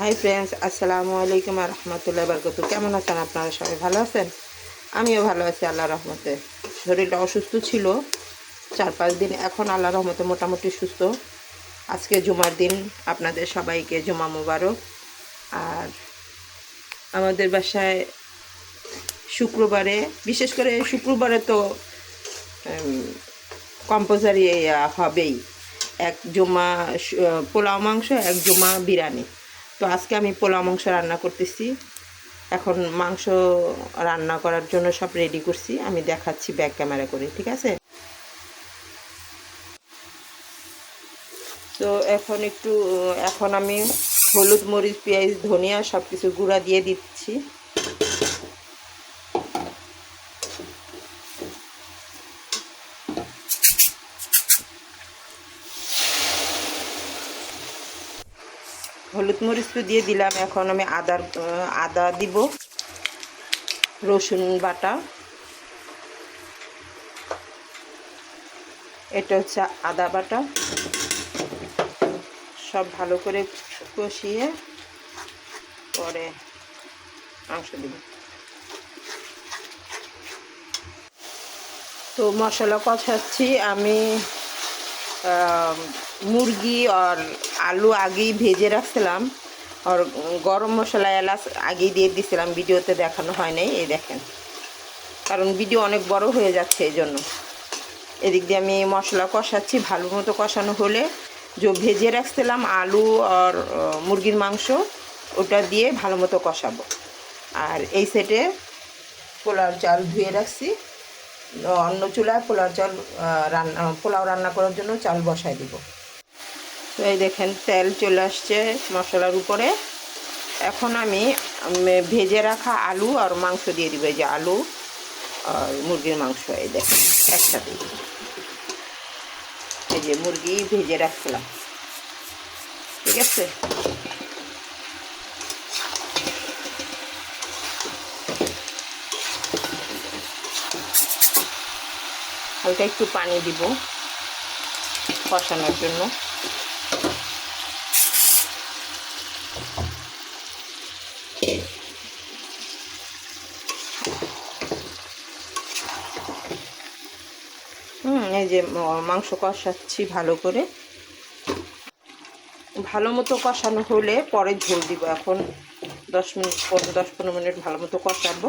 Hi friends, আসসালামু আলাইকুম রহমতুল্লাহ বরকত। কেমন আছেন আপনারা? সবাই ভালো আছেন? আমিও ভালো আছি আল্লাহ রহমতে। শরীরটা অসুস্থ ছিল 4-5 দিন, এখন আল্লাহ রহমতে মোটামুটি সুস্থ। আজকে জুমার দিন, আপনাদের সবাইকে জুমা মুবারক। আর আমাদের বাসায় শুক্রবারে, বিশেষ করে শুক্রবারে তো কম্পালসারি হবেই, এক জুমা পোলাও মাংস, এক জুমা বিরিয়ানি। তো আজকে আমি পোলাও মাংস রান্না করতেছি। এখন মাংস রান্না করার জন্য সব রেডি করছি, আমি দেখাচ্ছি ব্যাক ক্যামেরা করে, ঠিক আছে? তো এখন আমি হলুদ, মরিচ, পেঁয়াজ, ধনিয়া সব কিছু গুঁড়া দিয়ে দিচ্ছি। হলুদ মরিচ তো দিয়ে দিলাম। এখন আমি আদা দিব, রসুন বাটা, এটা হচ্ছে আদা বাটা। সব ভালো করে কষিয়ে পরে মাংস দিব। তো মশলা কষাচ্ছি আমি। মুরগি আর আলু আগেই ভেজে রাখছিলাম, আর গরম মশলা এলাচ আগেই দিয়ে দিয়েছিলাম, ভিডিওতে দেখানো হয় নাই। এই দেখেন, কারণ ভিডিও অনেক বড় হয়ে যাচ্ছে, এই জন্য। এদিক দিয়ে আমি মশলা কষাচ্ছি, ভালো মতো কষানো হলে যে ভেজে রাখছিলাম আলু আর মুরগির মাংস, ওটা দিয়ে ভালো মতো কষাবো। আর এই সেটে পোলাও চাল ধুয়ে রাখছি, অন্য চুলায় পোলাও রান্না করার জন্য চাল বসাই দিব। তো এই দেখেন, তেল চলে আসছে মশলার উপরে। এখন আমি ভেজে রাখা আলু আর মাংস দিয়ে দিব। এই যে আলু আর মুরগির মাংস, এই দেখেন একসাথে। এই যে মুরগি ভেজে রাখছিলাম, ঠিক আছে? হালকা একটু পানি দিব কষানোর জন্য। এই যে মাংস কষাচ্ছি ভালো করে। ভালো মতো কষানো হলে পরে ঝোল দিব। এখন 10-15 মিনিট ভালো মতো কষাবো,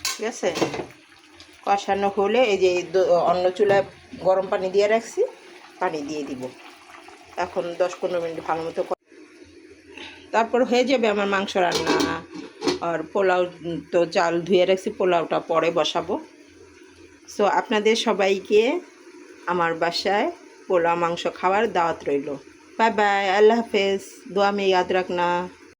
ঠিক আছে? কষানো হলে এই যে অন্য চুলায় গরম পানি দিয়ে রাখছি, পানি দিয়ে দিব। এখন 10-15 মিনিট ভালো মতো, তারপর হয়ে যাবে আমার মাংস রান্না। আর পোলাও তো চাল ধুয়ে রাখছি, পোলাওটা পরে বসাবো। সো আপনাদের সবাইকে আমার বাসায় পোলাও মাংস খাওয়ার দাওয়াত রইল। বাই বাই, আল্লাহ হাফেজ। দোয়া মে ইয়াদ রাখনা।